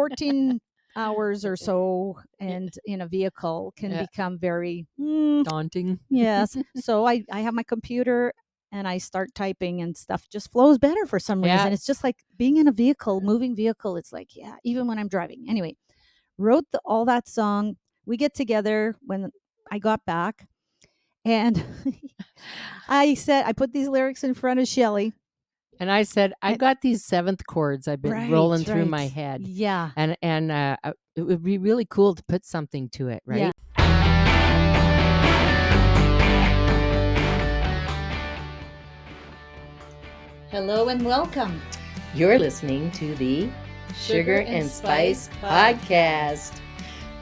14 hours or so and in a vehicle can become very daunting. Yes. So I have my computer and I start typing and stuff just flows better for some reason. It's just like being in a vehicle, moving vehicle. It's like, yeah, even when I'm driving. Anyway, wrote all that song. We get together when I got back and I put these lyrics in front of Shelly. And I said, I've got these seventh chords I've been rolling through my head. Yeah. And it would be really cool to put something to it, right? Yeah. Hello and welcome. You're listening to the Sugar and Spice Podcast.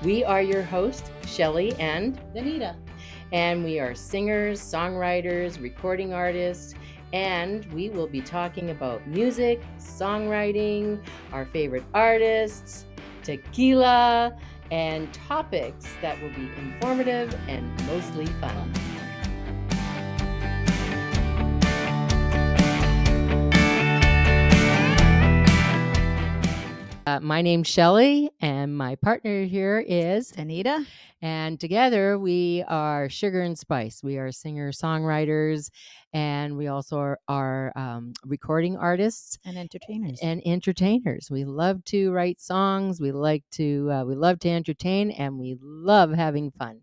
We are your hosts, Shelly and Danita. And we are singers, songwriters, recording artists, and we will be talking about music, songwriting, our favorite artists, tequila, and topics that will be informative and mostly fun. My name's Shelly, and my partner here is Danita. And together we are Sugar and Spice. We are singer-songwriters, and we also are recording artists and entertainers. We love to write songs. We love to entertain, and we love having fun.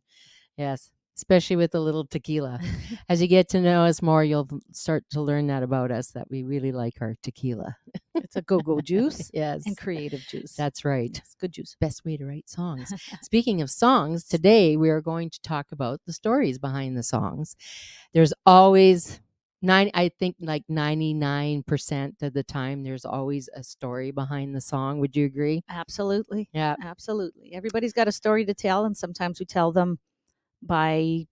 Yes. Especially with a little tequila. As you get to know us more, you'll start to learn that about us, that we really like our tequila. It's a go-go juice. Yes. And creative juice. That's right. Yes, good juice. Best way to write songs. Speaking of songs, today we are going to talk about the stories behind the songs. There's always, I think like 99% of the time, there's always a story behind the song. Would you agree? Absolutely. Yeah. Absolutely. Everybody's got a story to tell, and sometimes we tell them by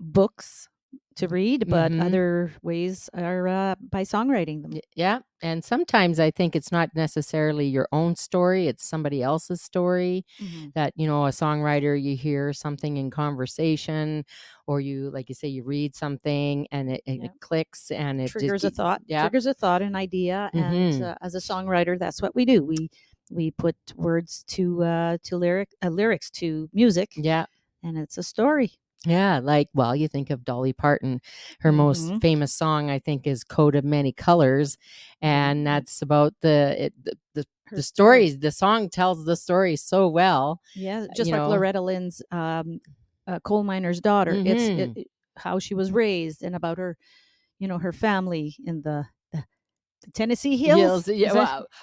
books to read, but other ways are by songwriting them. Yeah. And sometimes I think it's not necessarily your own story. It's somebody else's story that, a songwriter, you hear something in conversation, or you, like you say, you read something and it clicks and it triggers a thought, an idea. And as a songwriter, that's what we do. We put words to lyrics to music. Yeah. And it's a story. Yeah, you think of Dolly Parton. Her most famous song, I think, is "Coat of Many Colors," and that's about the stories. The song tells the story so well. Yeah, just like Loretta Lynn's "Coal Miner's Daughter." It's how she was raised and about her, her family in the Tennessee Hills. Yeah,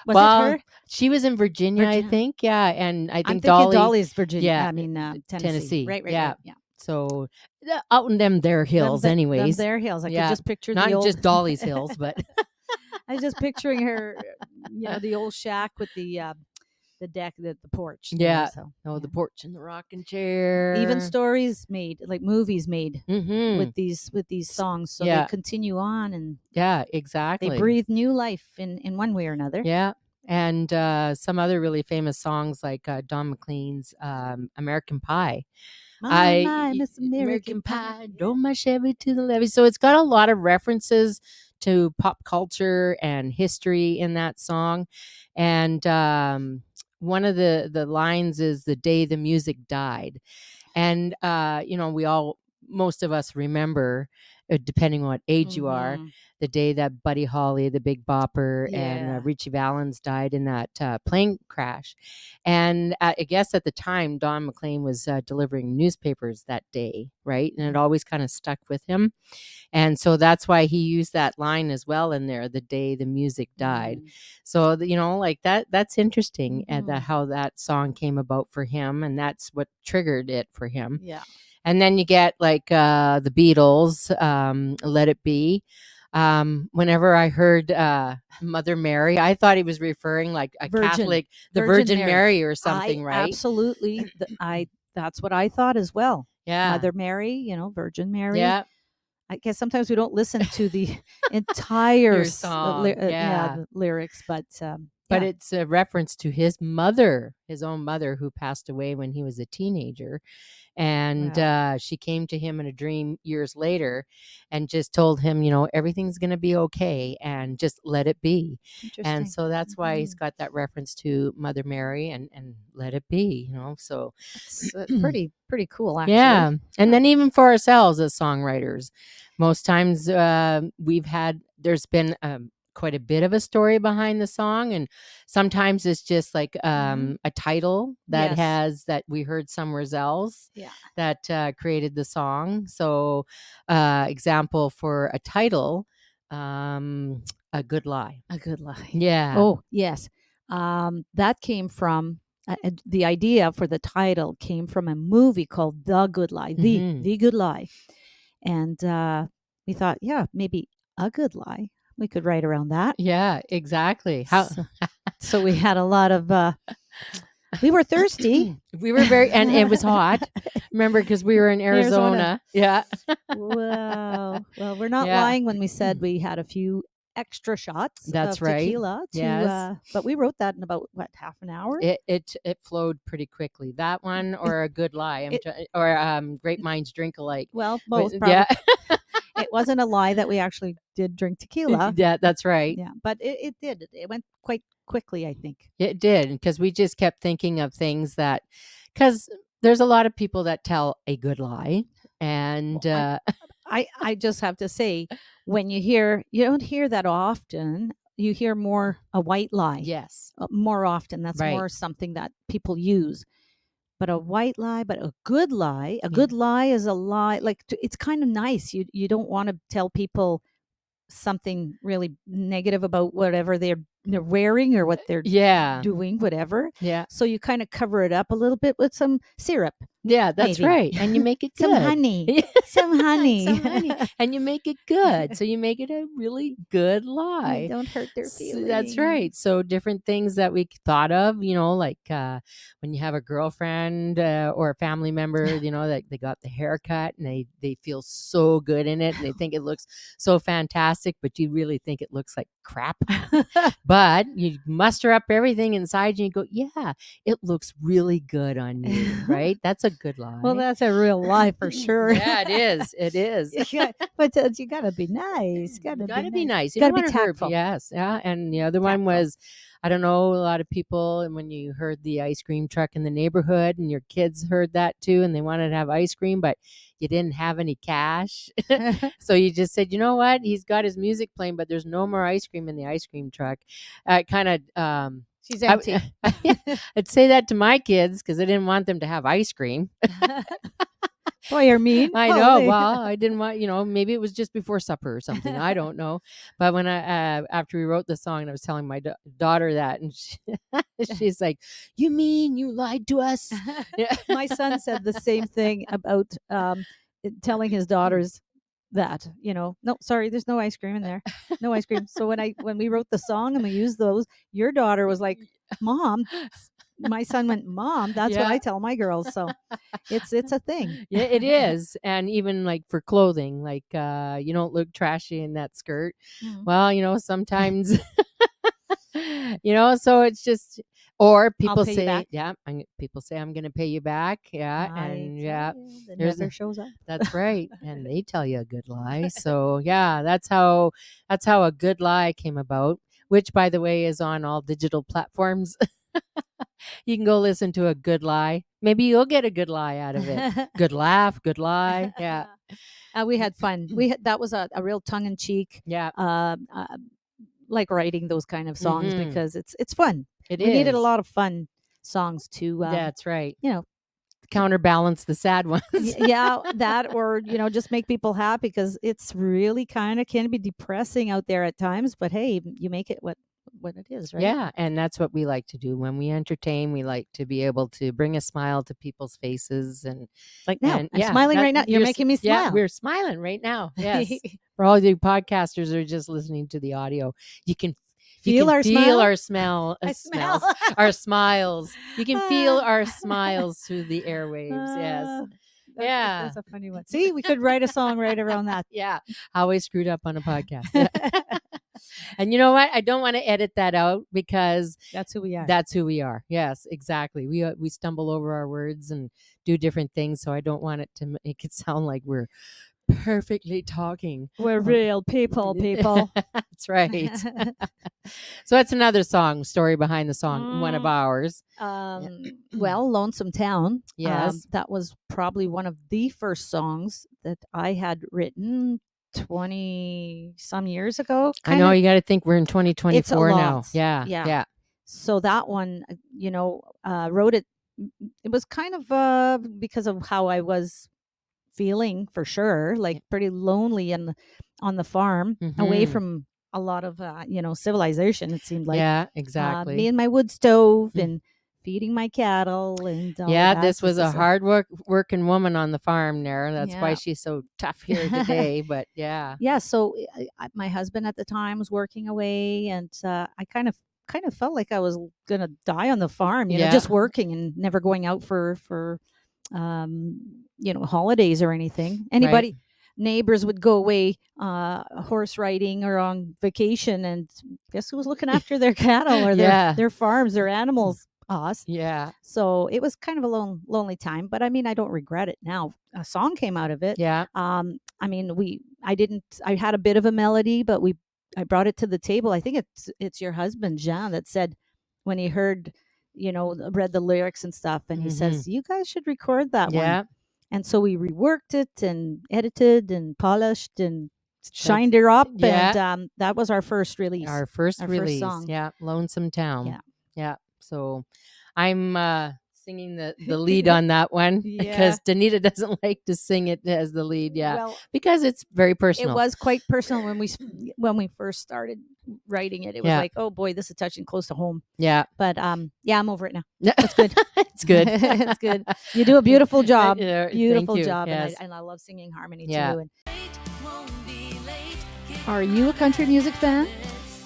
was it her? She was in Virginia, I think. Yeah, and I think Dolly's Virginia. Yeah, I mean Tennessee. Right. Yeah. So out in them there hills, anyways. Them there hills. I could just picture not the old... just Dolly's hills, but I was just picturing her, the old shack with the deck, the porch. Yeah. The porch and the rocking chair. Even stories made, like movies made with these songs, so they continue on, and exactly, they breathe new life in one way or another. Yeah. And some other really famous songs like Don McLean's American Pie. My Miss American Pie, drove my Chevy to the levee. So it's got a lot of references to pop culture and history in that song. And one of the lines is "the day the music died." And, most of us remember, depending on what age you are, the day that Buddy Holly, the Big Bopper, and Richie Valens died in that plane crash. And I guess at the time, Don McLean was delivering newspapers that day, right? And it always kind of stuck with him. And so that's why he used that line as well in there, "the day the music died." So, that's interesting, and how that song came about for him. And that's what triggered it for him. Yeah. And then you get like the Beatles, "Let It Be." Whenever I heard Mother Mary, I thought he was referring like a Catholic, the Virgin Mary or something, right? Absolutely. That's what I thought as well. Yeah. Mother Mary, Virgin Mary. Yeah. I guess sometimes we don't listen to the entire song. the lyrics, but but it's a reference to his mother, his own mother, who passed away when he was a teenager. And she came to him in a dream years later and just told him, everything's going to be okay and just let it be. And so that's why he's got that reference to Mother Mary and let it be, so it's pretty cool, actually. Yeah. And then even for ourselves as songwriters, most times there's been quite a bit of a story behind the song, and sometimes it's just like a title that we heard somewhere else that created the song. So example for a title, A Good Lie. A Good Lie. Yeah. Oh, yes. That came from the idea for the title came from a movie called The Good Lie, the Good Lie. And we thought, maybe A Good Lie. We could write around that. Yeah, exactly. So we had a lot of we were thirsty. We were and it was hot. Remember, because we were in Arizona. Yeah. Wow. Well, we're not lying when we said we had a few extra shots That's of tequila. Yes. But we wrote that in about, half an hour? It flowed pretty quickly. That one or A Good Lie. Or Great Minds Drink Alike. Well, both probably. Yeah. It wasn't a lie that we actually did drink tequila. Yeah, that's right. Yeah, but it did. It went quite quickly, I think. It did, because we just kept thinking of things because there's a lot of people that tell a good lie. And I just have to say, when you don't hear that often. You hear more a white lie. Yes. More often. That's more something that people use. But a white lie, but a good lie. A good lie is a lie. Like, it's kind of nice. You don't want to tell people something really negative about whatever they're wearing or what they're doing, whatever. Yeah. So you kind of cover it up a little bit with some syrup. Yeah, that's maybe. right. And you make it good. Some honey. Some honey. Some honey. And you make it good. So you make it a really good lie. You don't hurt their feelings. That's right. So different things that we thought of, like when you have a girlfriend or a family member, that they got the haircut and they feel so good in it and they think it looks so fantastic, but you really think it looks like crap. But you muster up everything inside you and you go, yeah, it looks really good on you, right? That's a good lie. Well, that's a real lie for sure. Yeah, it is. It is. But you got to be nice. Got to be nice. You got to don't be wanna hurt. tactful. Yes. Yeah. And the other one was, I don't know, a lot of people, and when you heard the ice cream truck in the neighborhood and your kids heard that too, and they wanted to have ice cream, but you didn't have any cash. So you just said, you know what? He's got his music playing, but there's no more ice cream in the ice cream truck. Kind of, she's empty. I'd say that to my kids because I didn't want them to have ice cream. Boy, you're mean. I know. Well, I didn't want, maybe it was just before supper or something. I don't know. But when after we wrote the song, and I was telling my daughter that, and she's like, "You mean you lied to us?" My son said the same thing about telling his daughters that, no, sorry, there's no ice cream in there. No ice cream. So when we wrote the song and we used those, your daughter was like, "Mom." My son went, "Mom, that's what I tell my girls." So it's a thing. Yeah, it is. And even like for clothing, like you don't look trashy in that skirt. Mm-hmm. Well, sometimes so it's just, or people say, people say, "I'm going to pay you back." Yeah. And it never shows up. That's right. And they tell you a good lie. So yeah, that's how A Good Lie came about, which by the way is on all digital platforms. You can go listen to A Good Lie. Maybe you'll get a good lie out of it. Good laugh, good lie. Yeah. We had fun. That was a real tongue-in-cheek. Yeah. Like writing those kind of songs because it's fun. We needed a lot of fun songs to. That's right. Counterbalance the sad ones. That or just make people happy, because it's really kind of can be depressing out there at times. But hey, you make it what it is, right? Yeah, and that's what we like to do when we entertain. We like to be able to bring a smile to people's faces, and like now, I'm smiling right now. You're making me smile. Yeah, we're smiling right now. Yes, for all you podcasters who are just listening to the audio, you can feel our smiles. Our smiles. You can feel our smiles through the airwaves. Yes. That's a funny one. See, we could write a song right around that. Yeah, how I screwed up on a podcast. And you know what? I don't want to edit that out because That's who we are. that's who we are. Yes, exactly. We stumble over our words and do different things, so I don't want it to make it sound like we're perfectly talking. We're real people, people. That's right. So that's another story behind the song, one of ours. Well, Lonesome Town. Yes. That was probably one of the first songs that I had written 20 some years ago. I know you got to think we're in It's a 2024 now. lot. Yeah. Yeah. Yeah. So that one, wrote it. It was kind of because of how I was feeling, for sure, like pretty lonely on the farm, away Mhm. from a lot of civilization. It seemed like Yeah, me exactly. and my wood stove Mm. and feeding my cattle and all of Yeah, that. this was a hard working woman on the farm there. That's why Yeah. she's so tough here today, but yeah. Yeah. So my husband at the time was working away, and I kind of felt like I was gonna die on the farm. Yeah. Just working and never going out for holidays or anything. Right. Neighbors would go away horse riding or on vacation, and guess who was looking after their cattle or Yeah. their farms, their animals? Us. Yeah. So it was kind of a lonely time, but I mean, I don't regret it now. A song came out of it. Yeah. I mean, I had a bit of a melody, but I brought it to the table. I think it's your husband, Jean, that said when he heard, read the lyrics and stuff, and he Mhm. says, "You guys should record that one." Yeah. And so we reworked it and edited and polished and That's shined her up, and yeah. that was our first release, Our first our first release. song. Yeah, Lonesome Town. Yeah. Yeah. So I'm singing the lead on that one Yeah. because Danita doesn't like to sing it as the lead. Yeah, Well, because it's very it personal. was quite personal when we first started writing it. It was Yeah. like, oh boy, this is touching close to home. Yeah. But yeah, I'm over it now. It's good. It's good. It's good. You do a beautiful job. Yeah, Beautiful thank you. job. Yes. And I love singing harmony Yeah. too. And are you a country music fan?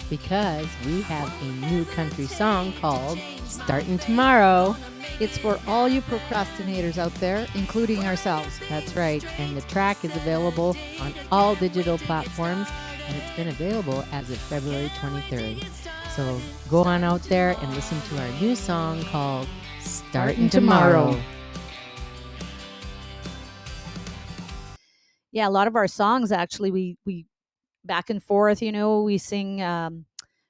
Because we have a new country song called Starting Tomorrow. It's for all you procrastinators out there, including ourselves. That's right. And the track is available on all digital platforms, and it's been available as of February 23rd. So go on out there and listen to our new song called Starting Tomorrow. Yeah, a lot of our songs actually we back and forth, we sing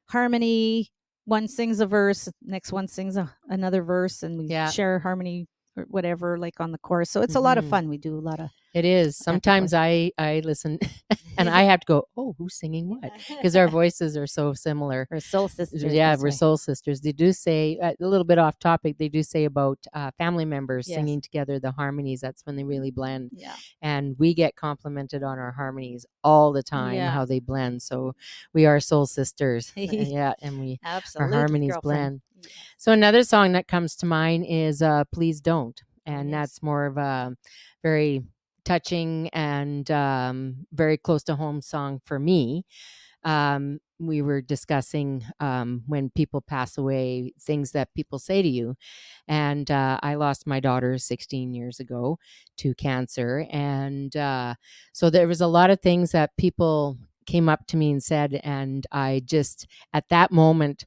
harmony. One sings a verse, next one sings another verse, and we share harmony or whatever, like on the chorus. So it's a lot of fun. We do a lot of It is. Sometimes I listen and I have to go, oh, who's singing what? Because our voices are so similar. We're soul sisters. Yeah, we're soul sisters. They do say, a little bit off topic, they do say about family members singing together the harmonies. That's when they really blend. Yeah. And we get complimented on our harmonies all the time, how they blend. So we are soul sisters. Yeah, and our harmonies blend. Yes. So another song that comes to mind is Please Don't. And that's more of a very touching and very close to home song for me. We were discussing when people pass away, things that people say to you. And I lost my daughter 16 years ago to cancer. And so there was a lot of things that people came up to me and said. And I just, at that moment,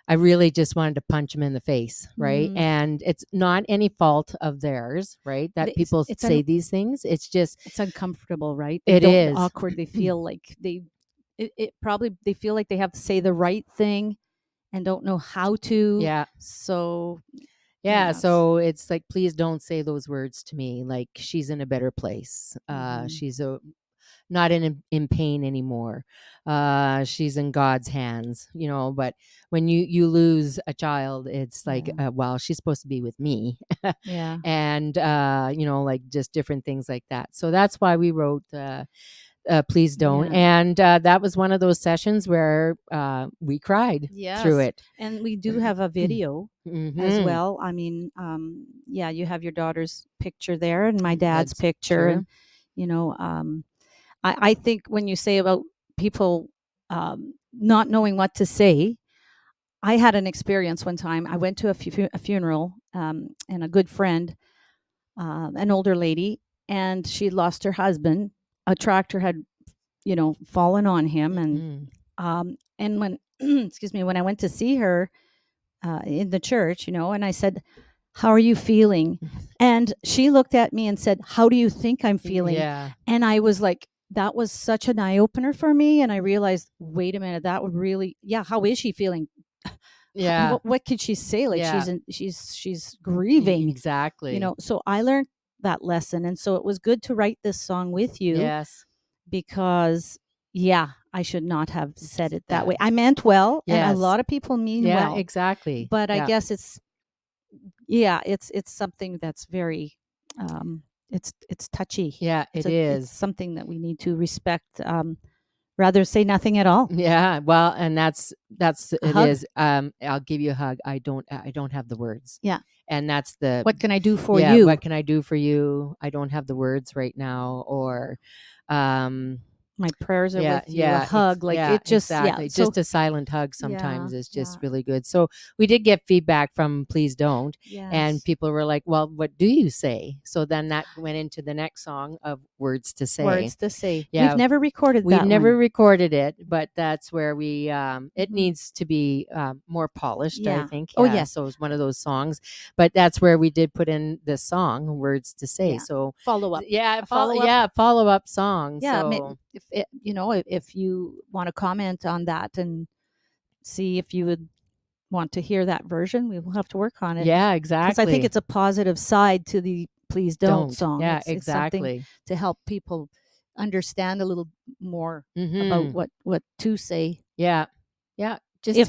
I really just wanted to punch them in the face, right? And it's not any fault of theirs, right? That people say these things. It's just it's uncomfortable, right? It is awkward. They feel like it probably they feel like they have to say the right thing and don't know how to. Yeah. So yeah, so it's like, please don't say those words to me. Like, she's in a better place. She's not in pain anymore. She's in God's hands, but when you lose a child, it's like, well, she's supposed to be with me. Yeah. And like just different things like that. So that's why we wrote Please Don't. And that was one of those sessions where we cried through it. And we do have a video as well. I mean, you have your daughter's picture there and my dad's picture. True. And I think when you say about people not knowing what to say, I had an experience one time. I went to a funeral, and a good friend, an older lady, and she lost her husband. A tractor had, fallen on him, and And when excuse me, when I went to see her in the church, and I said, "How are you feeling?" And she looked at me and said, "How do you think I'm feeling?" Yeah. And I was like, that was such an eye opener for me. And I realized, wait a minute, that would really, yeah. How is she feeling? Yeah. What could she say? Like Yeah. she's grieving, Exactly. So I learned that lesson, and so it was good to write this song with you Yes. because, yeah, I should not have said it that That. way. I meant well, and a Yes. lot of people mean Yeah, well, exactly. but I Yeah. guess it's something that's very, um, it's touchy. Yeah, it It's is. something that we need to respect. Rather say nothing at all. Yeah, well, and that's A it hug. is. I'll give you a hug. I don't have the words. Yeah. And that's the What can I do for yeah, you? what can I do for you? I don't have the words right now, or um My prayers are yeah, with you. A yeah, hug, like yeah, it just, yeah. exactly. So Just a silent hug yeah, sometimes is yeah, just really good. So we did get feedback from Please Don't, and yes. people were like, "Well, what do you say?" So then that went into the next song of Words to Say. Words to say. We've Yeah, never recorded we've that never one. recorded it, but that's where it Mhm. needs to be more polished, I Yeah. think. Oh Yeah, yes. so it's one of those songs, but that's where we did put in the song Words to Say. Yeah. So Follow up. yeah, A follow up. follow up song. Yeah. So If it, if you want to comment on that and see if you would want to hear that version, we will have to work on it yeah, because I think exactly. it's a positive side to the "Please Don't" Don't. song. Yeah, It's something exactly. to help people understand a little more about Mhm. what to say. Yeah. Yeah, just If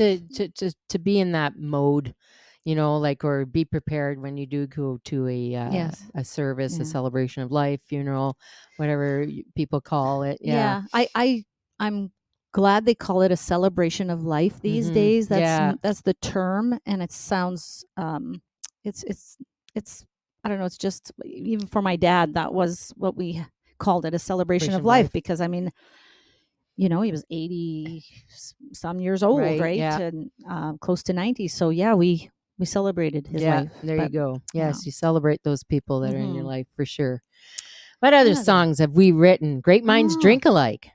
to be in that mode, like, or be prepared when you do go to yes, a service, a yeah. celebration of life, funeral, whatever people call it. Yeah. Yeah, I'm glad they call it a celebration of life these Mhm. days. Yeah. That's the term, and it sounds it's I don't know. It's just, even for my dad, that was what we called it, a celebration of Celebration of life, life. because I mean, he was 80 some years old, Right. right, Yeah. and close to 90. So yeah, we celebrated his Yeah. life, There you but go. yeah. Yes, you celebrate those people that are in your Hmm. life for sure. What other Another. songs have we written? Great minds Oh. drink alike.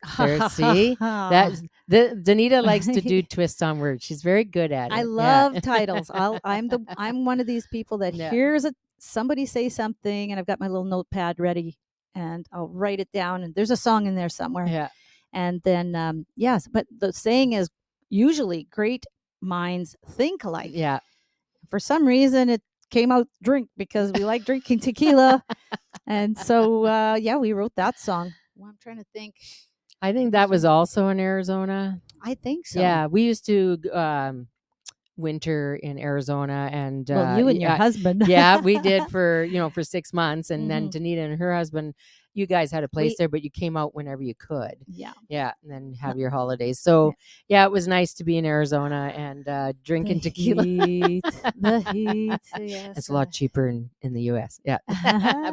Ha There, ha ha see, ha. that the Danita likes to do twists on words. She's very good at I it. Yeah. love titles. I'm one of these people that Yeah. hears somebody say something, and I've got my little notepad ready, and I'll write it down, and there's a song in there somewhere. Yeah. And then yes, but the saying is usually great minds think alike. Yeah. For some reason it came out drink because we like drinking tequila. And so yeah, we wrote that song. Well, I'm trying to think. I What think was that was there? also in Arizona. I think so. Yeah, we used to winter in Arizona, and Well, you and your husband. yeah, we did for 6 months, and then Hmm. Danita and her husband, you guys had a place We there, but you came out whenever you could. Yeah. Yeah, and then No, have your holidays. So yeah, it was nice to be in Arizona and the drinking tequila. heat, the heat. It's Yes. a lot cheaper in the US. Yeah.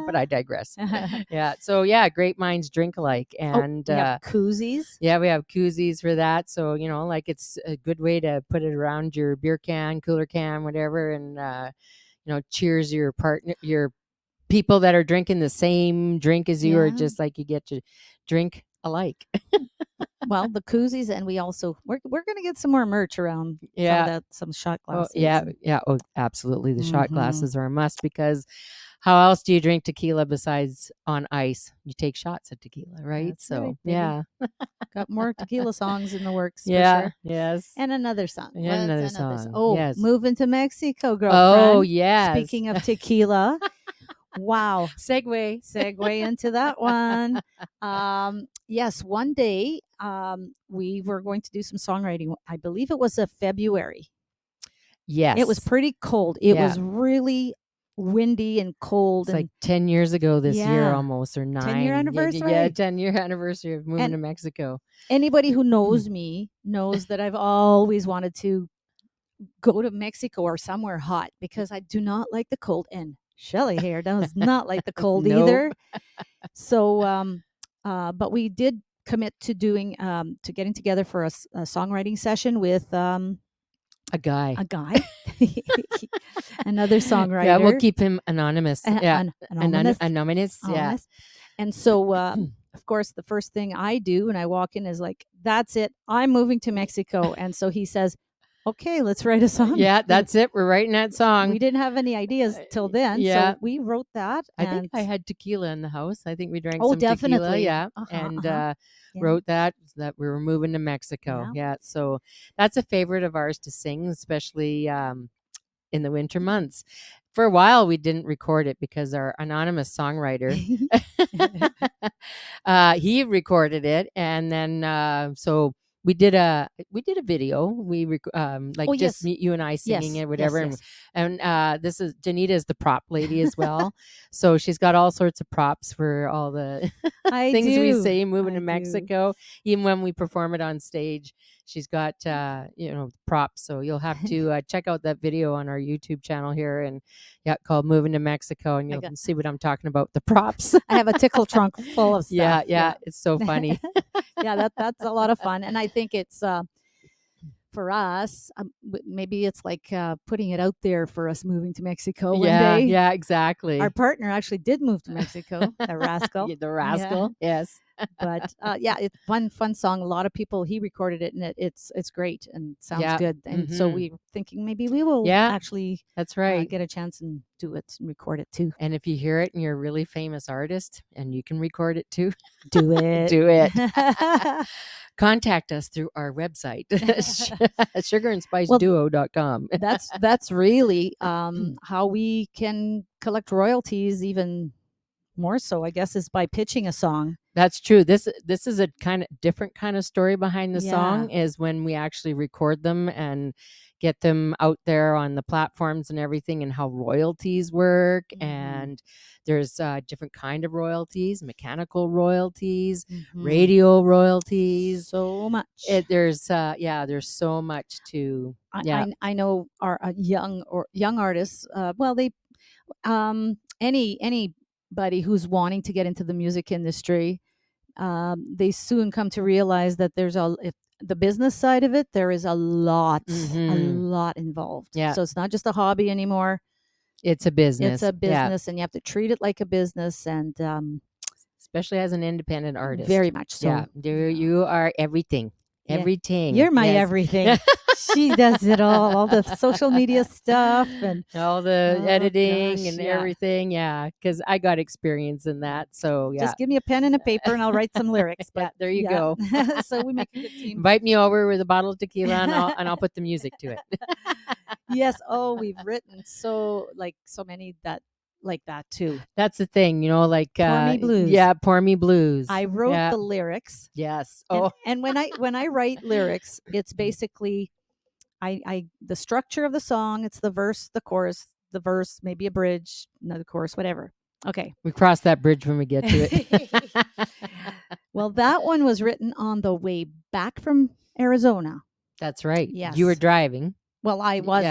But I digress. Yeah. So yeah, great minds drink alike. Oh, And we have koozies. yeah, we have koozies for that. So, like, it's a good way to put it around your beer can, cooler can, whatever, and cheers your partner, your people that are drinking the same drink as you, or Yeah. just like you get to drink alike. Well, the koozies, and we're gonna get some more merch around some of Yeah. that, some shot Oh, glasses. yeah, yeah. Oh, absolutely. The shot Mm-hmm. glasses are a must, because how else do you drink tequila besides on ice? You take shots of tequila, right? That's right, So, baby. yeah. Got more tequila songs in the works for Yeah. sure. Yes. And another song. Yeah, What's another another song? song. Oh, Yes. moving to Mexico, Oh, girlfriend. yes. Speaking of tequila, wow. Segue. Segue into that one. Yes, one day we were going to do some songwriting. I believe it was a February. It was Yes. pretty cold. It Yeah. was really windy and cold, It's like and 10 years ago this year, yeah, almost, or 10-year 9. Yeah, yeah, anniversary. 10-year anniversary of moving And to Mexico. anybody who knows me knows that I've always wanted to go to Mexico or somewhere hot because I do not like the cold. And Shelly here does not like the cold Nope. either. So, but we did commit to getting together for a songwriting session with A guy. a guy, another Yeah, we'll songwriter, keep him anonymous. Yeah. an anonymous, Anonymous. Yeah. anonymous. And so of course, the first thing I do when I walk in is like, that's it. I'm moving to Mexico. And so he says, okay, let's write a song. Yeah, that's it. We're writing that song. We didn't have any ideas till then. Yeah. So we wrote that. I think I And had tequila in the house. I think we drank oh, some tequila. definitely. Yeah. And wrote that we were moving to Mexico. Yeah. Yeah. So that's a favorite of ours to sing, especially in the winter months. For a while, we didn't record it because our anonymous songwriter, he recorded it, and then so we did a video. We like Oh, just yes. meet you and I singing Yes. it, whatever. Yes. Yes. And this is Danita is the prop lady as well, so she's got all sorts of props for all the I things we do. say moving I to do. Mexico. Even when we perform it on stage, she's got props. So you'll have to check out that video on our YouTube channel here, and called "Moving to Mexico," and you'll see what I'm talking about. The props. I have a tickle trunk full of stuff. Yeah, it's so funny. Yeah, that's a lot of fun, and I think it's for us. Maybe it's like putting it out there for us moving to Mexico one day. Yeah, exactly. Our partner actually did move to Mexico, the rascal. The rascal, yes. But yeah, it's fun song. A lot of people. He recorded it, and it's great and sounds good. And so we're thinking maybe we will actually that's right get a chance and do it and record it too. And if you hear it and you're a really famous artist and you can record it too, do it. Do it. Contact us through our website, sugarandspiceduo.com. That's really how we can collect royalties even more so, I guess, is by pitching a song. That's true. This is a kind of different kind of story behind the song, is when we actually record them and get them out there on the platforms and everything, and how royalties work. And there's different kind of royalties, mechanical royalties, radio royalties. So much. There's so much to. I know our young artists. Well, they anybody who's wanting to get into the music industry, they soon come to realize that there's the business side of it, there is a lot involved. Yeah. So it's not just a hobby anymore. It's a business. It's a business, and you have to treat it like a business. And especially as an independent artist. Very much so. Yeah. You are everything. Everything. You're my everything. She does it all the social media stuff and all the editing and everything. Yeah, because I got experience in that. So just give me a pen and a paper and I'll write some lyrics. But there you go. So we make a good team. Invite me over with a bottle of tequila and I'll put the music to it. Yes. Oh, we've written so many that like that too. That's the thing, like Pour Me Blues. Yeah, Pour Me Blues. I wrote the lyrics. Yes. And when I write lyrics, it's basically the structure of the song. It's the verse, the chorus, the verse, maybe a bridge, another chorus, whatever. Okay. We cross that bridge when we get to it. Well, that one was written on the way back from Arizona. That's right. Yes. You were driving. Well, I was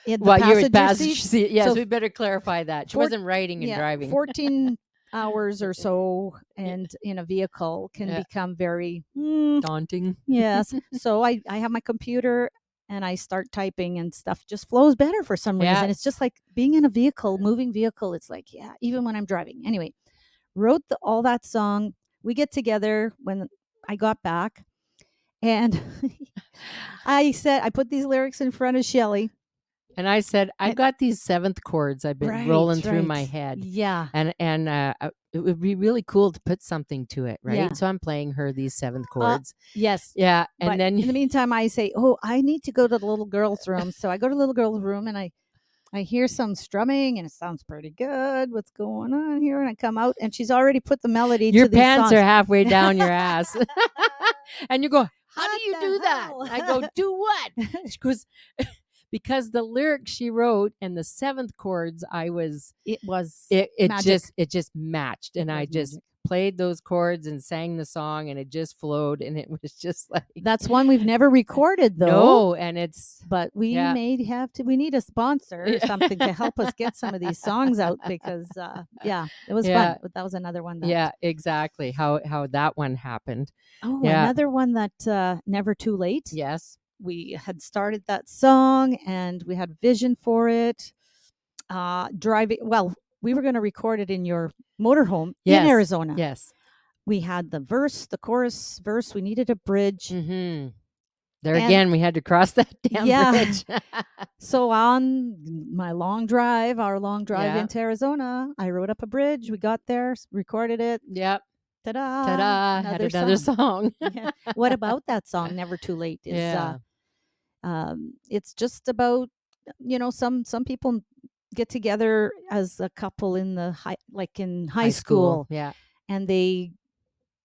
in the passenger seat. Yes, so we better clarify that. She wasn't writing and driving. 14 hours or so, and in a vehicle can become very daunting. Yes. So I have my computer and I start typing, and stuff just flows better for some reason. It's just like being in a vehicle, moving vehicle. It's like, even when I'm driving. Anyway, wrote all that song. We get together when I got back. And I put these lyrics in front of Shelly. And I said, I've got these seventh chords I've been rolling through my head. Yeah. And it would be really cool to put something to it, right? Yeah. So I'm playing her these seventh chords. Yes. Yeah. And but then in the meantime, I say, I need to go to the little girl's room. So I go to the little girl's room and I hear some strumming and it sounds pretty good. What's going on here? And I come out and she's already put the melody to these songs. Your pants are halfway down your ass. And you go, how do you do that? I go, do what? She goes, because the lyrics she wrote and the seventh chords, it just matched. And I just played those chords and sang the song and it just flowed. And it was just like. That's one we've never recorded though. No, and but we we need a sponsor or something to help us get some of these songs out because it was fun. But that was another one. Exactly. How that one happened. Oh, another one that Never Too Late. Yes. We had started that song and we had vision for it. Driving. Well, we were going to record it in your motorhome in Arizona. Yes. we had the verse, the chorus, verse. We needed a bridge. Mm-hmm. There And again, we had to cross that damn yeah. bridge. So on my long drive, our long drive Yeah. into Arizona, I wrote up a bridge. We got there, recorded it. Yep. Ta-da! Ta-da! Had another song. Yeah. What about that song? Never Too Late is. Yeah. It's just about, some people get together as a couple in the high school, Yeah. and they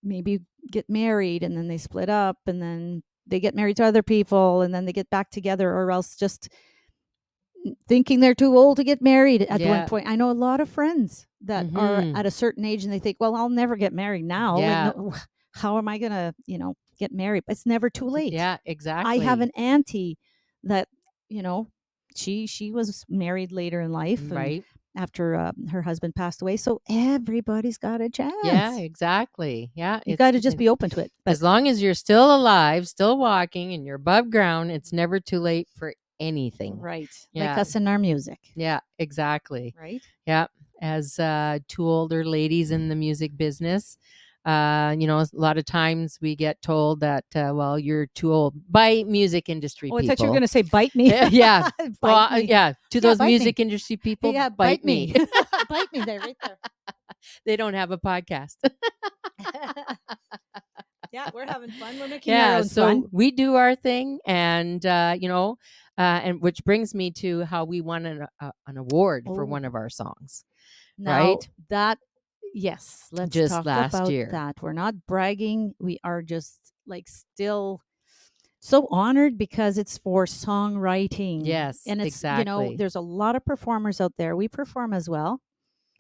maybe get married, and then they split up, and then they get married to other people, and then they get back together, or else just thinking they're too old to get married at one Yeah. point. I know a lot of friends that are Mhm. at a certain age and they think, well, I'll never get married now. Yeah. No, how am I going to, get married? It's never too late. Yeah, I have exactly. an auntie that, you know, she was married later in life, and Right. after her husband passed away. So everybody's got a Yeah, chance. exactly. Yeah, You got to just be open to it. But as long as you're still alive, still walking, and you're above ground, it's never too late for anything. right, like Yeah. us in our music. Yeah, exactly. Right. Yeah, as two older ladies in the music business, a lot of times we get told that, well, you're too old by music industry Oh, I people. thought you were going to say bite me. Yeah. Bite me. Yeah, to Yeah, those bite me. music industry people, Yeah, bite me. Bite me there, right there. They don't have a podcast. Yeah, we're having fun. We're making our own fun. We do our thing, and and which brings me to how we won an award for one of our songs. Now, right? that, yes, let's Just talk last about year. that. We're not bragging. We are just still so honored because it's for songwriting. Yes, And it's, exactly. there's a lot of performers out there. We perform as well,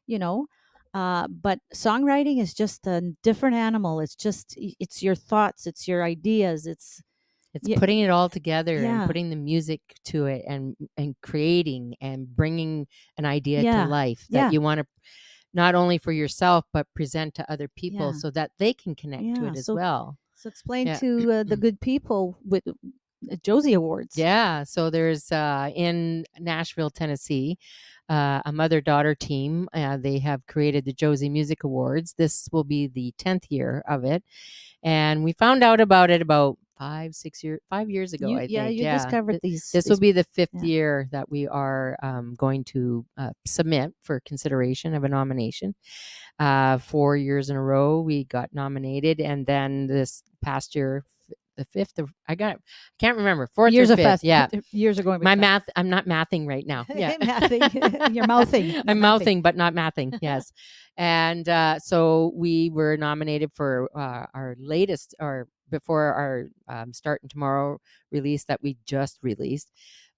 but songwriting is just a different animal. It's your thoughts, it's your ideas, it's putting it all together and yeah, putting the music to it, and creating and bringing an idea to yeah, life yeah, that you want to not only for yourself but present to other people yeah, so that they can connect to yeah. it as well. So explain Yeah. to the good people with Josie Awards. Yeah, so there's in Nashville, Tennessee, a mother-daughter team. They have created the Josie Music Awards. This will be the 10th year of it, and we found out about it about 5 years ago, I think. You discovered these. This will be the 5th yeah. year that we are going to submit for consideration of a nomination. 4 years in a row we got nominated, and then this past year, the 5th of I can't remember, 4th Years or are 5th. fast. Yeah, Years are going by my fast. math, I'm not mathing right now. Yeah. Mathing. You're mouthing. I'm mouthing but not mathing. Yes. And so we were nominated for our latest, or before our Starting Tomorrow release that we just released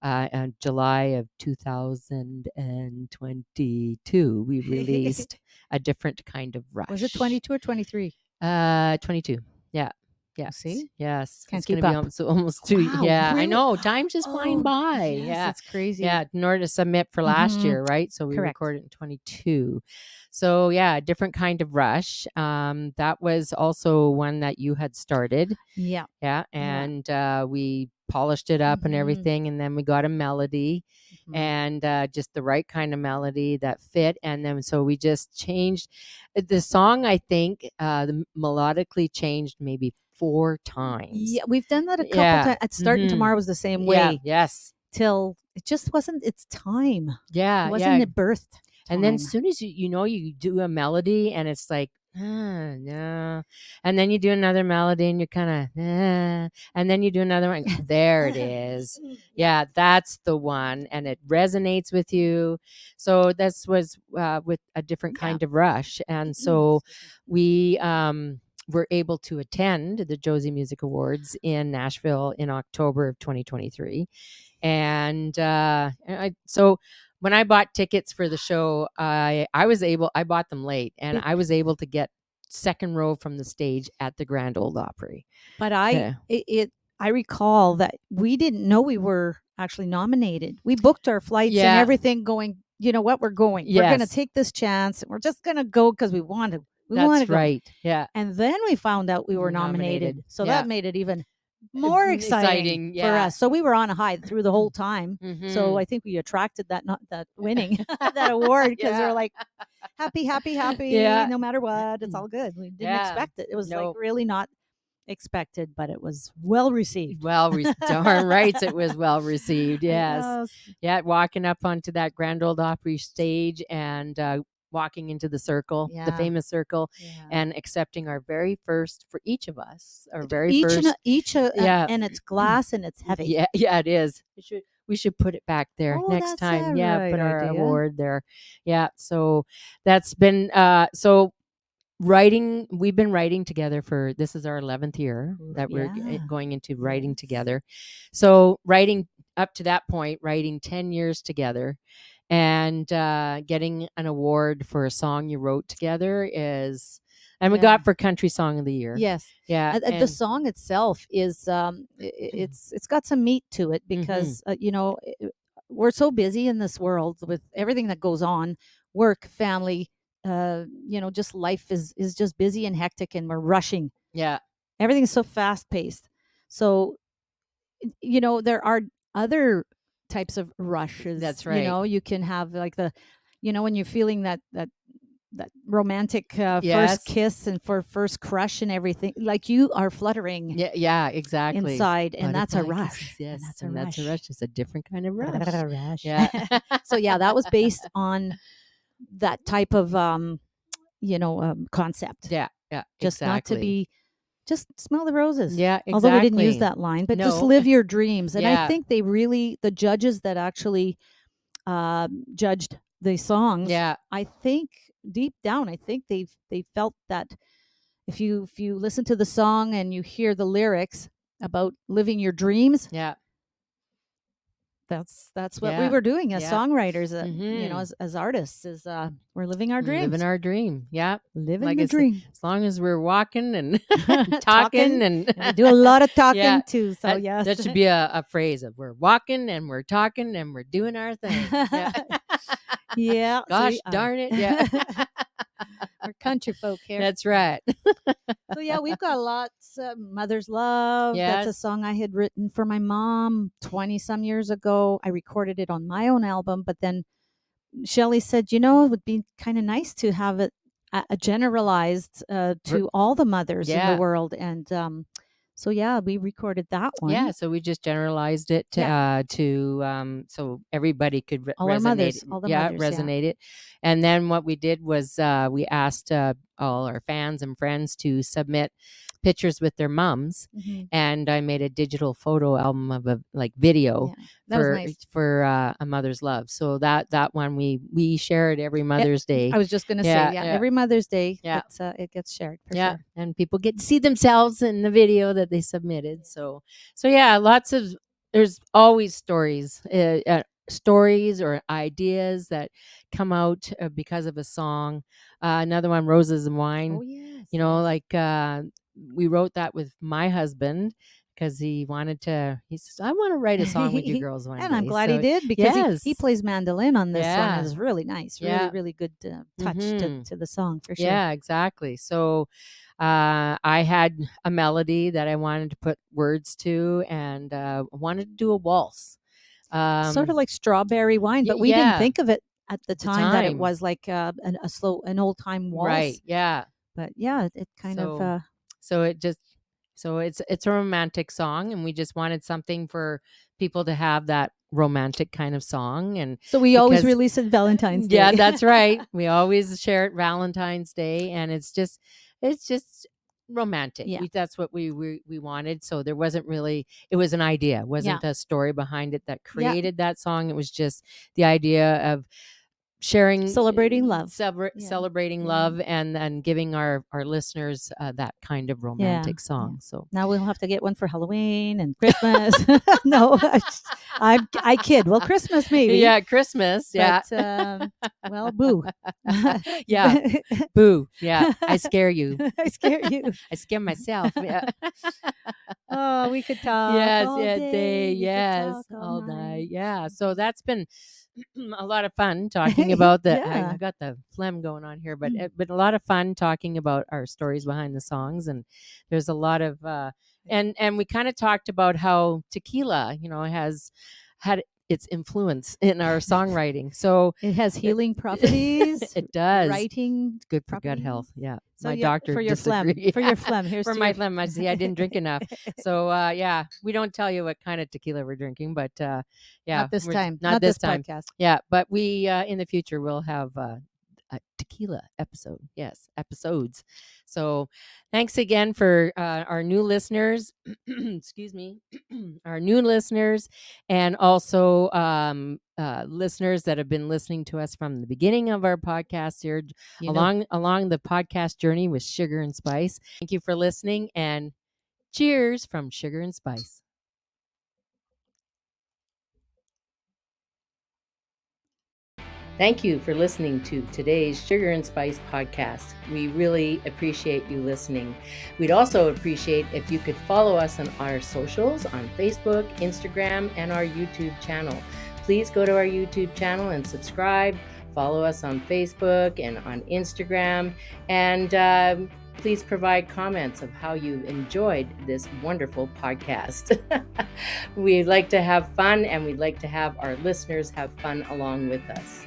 in July of 2022. We released A Different Kind of Rush. Was it 22 or 23? 22. Yeah. Yes. See? Yes. Can't It's going keep to be up. almost 2. Wow, Yeah, I really? know. Time's just flying by. Yes, Yeah. it's crazy. Yeah. In order to submit for last Mhm. year, right? So we Correct. recorded in 22. So yeah, A Different Kind of Rush. That was also one that you had started. Yeah. Yeah. And we polished it up and Mhm. everything. And then we got a melody Mhm. and just the right kind of melody that fit. And then so we just changed the song. I think melodically changed maybe 4 times. Yeah, we've done that a couple Yeah. times. At Starting Mhm. Tomorrow was the same Yeah. way. Yes. Till it just wasn't its time. Yeah. It wasn't it birthed time. And then as soon as you do a melody and it's like, no. And then you do another melody and you're kind of, and then you do another one. There it is. Yeah, that's the one. And it resonates with you. So this was with A Different Kind of Rush. And so we were able to attend the Josie Music Awards in Nashville in October of 2023. And so when I bought tickets for the show, I bought them late, and I was able to get second row from the stage at the Grand Ole Opry. But I recall that we didn't know we were actually nominated. We booked our flights and everything, going, you know what, we're going. We're going to take this chance, and we're just going to go because we want to. That's right. Yeah. And then we found out we were nominated. So that made it even more exciting for us. So we were on a high through the whole time. So I think we attracted that winning that award, because we're like, happy, happy, happy. Yeah. No matter what, it's all good. We didn't Yeah. expect it. It was like No. really not expected, but it was well received. Darn right it was well received. Yes. Yes. Yeah, walking up onto that Grand Ole Opry stage and walking into the circle, the Yeah. famous circle, Yeah. and accepting our very first, for each of us, our very first. Each Yeah. and it's glass and it's heavy. Yeah, yeah, it is. We should put it back there Oh, next that's a time. Yeah, right put our idea. award there. Yeah, so that's been we've been writing together for, this is our 11th year that we're Yeah. going into writing Yes. together. So writing up to that point, writing 10 years together and getting an award for a song you wrote together is, and we Yeah. got for country song of the year. Yes. Yeah. The And song itself is it's got some meat to it because we're so busy in this world with everything that goes on, work, family, just life is just busy and hectic and we're rushing. yeah, Everything's so fast paced. So there are other types of rushes. that's right. You can have like when you're feeling that romantic first Yes. kiss and for first crush and everything, like you are fluttering Yeah, exactly. inside, and that's a Butterfly rush. kisses, yes, And that's and that's a a rush. It's a different kind of rush. rush. Yeah. So yeah, that was based on that type of concept. Yeah, Just not to exactly. be just smell the roses. Yeah, Although we didn't use exactly. that line, but just No. live your dreams. And I Yeah. think the judges that actually judged the songs, Yeah. I think deep down, I think they felt that if you listen to the song and you hear the lyrics about living your dreams, Yeah. that's what we Yeah. were doing as Yeah. songwriters, Mhm. as artists, is we're living our Living dreams, our dream. Yeah. living Like the I said, dream. as long as we're walking and Talking, talking and and we do a lot of yeah. talking too. So yes, That should be a phrase of, we're walking and we're talking and we're doing our thing. Yeah. yeah. So Gosh darn it. Yeah. we're country folk here. That's right. So yeah, we've got lots. Mother's Love. That's a Yes. song I had written for my mom 20 some years ago. I recorded it on my own album, but then Shelly said, it would be kind of nice to have it a generalized to all the mothers in the Yeah. world. And so yeah, we recorded that one. Yeah, so we just generalized it so everybody could All our resonate. mothers, all the mothers, yeah. Resonate it. And then what we did was we asked all our fans and friends to submit pictures with their mums, and I made a digital photo album of a video that was nice. for A Mother's Love. So that one we share it every Mother's Day. I was just gonna say, every Mother's Day, it gets shared for sure. And people get to see themselves in the video that they submitted. So yeah, there's always stories or ideas that come out because of a song. Another one, Roses and Wine. Oh yes. Like we wrote that with my husband because he says, I want to write a song with you girls one day. And I'm glad he did, because he plays mandolin on this one. Yeah. It's really nice. Really, really good touch to the song for sure. Yeah, exactly. So I had a melody that I wanted to put words to, and wanted to do a waltz. Sort of like Strawberry Wine, but we didn't think of it at the time that it was like an old time waltz. Right. Yeah. But yeah, it kind of. So it's a romantic song, and we just wanted something for people to have that romantic kind of song. And so we always release it Valentine's Day. Yeah, that's right. We always share it Valentine's Day, and it's just romantic. Yeah. That's what we wanted. So there wasn't really, it was an idea. It wasn't a story behind it that created that song. It was just the idea of sharing, celebrating love, celebrating love, and then giving our listeners that kind of romantic song. So now we'll have to get one for Halloween and Christmas. No, I kid. Well, Christmas maybe. Yeah, Christmas. Yeah. But, well, boo. Yeah, boo. Yeah, I scare you. I scare you. I scare myself. Yeah. Oh, we could talk. Yes, all yeah, day. yes, all night. Yeah. So that's been a lot of fun talking about the. I got the phlegm going on here, but a lot of fun talking about our stories behind the songs, and there's a lot of and we kind of talked about how tequila, its influence in our songwriting. So it has healing properties. it does. Writing It's good for gut properties. health. Yeah. So My doctor for your phlegm, disagreed. for your phlegm. Here's For to my your phlegm. I see I didn't drink enough. So yeah, we don't tell you what kind of tequila we're drinking, but yeah, not this time. not this this time. podcast. Yeah, but we in the future we'll have a tequila episode. Yes, episodes. So thanks again for our new listeners. Excuse me. Our new listeners, and also listeners that have been listening to us from the beginning of our podcast here, along the podcast journey with Sugar and Spice. Thank you for listening, and cheers from Sugar and Spice. Thank you for listening to today's Sugar and Spice podcast. We really appreciate you listening. We'd also appreciate if you could follow us on our socials on Facebook, Instagram, and our YouTube channel. Please go to our YouTube channel and subscribe. Follow us on Facebook and on Instagram. And please provide comments of how you enjoyed this wonderful podcast. We'd like to have fun, and we'd like to have our listeners have fun along with us.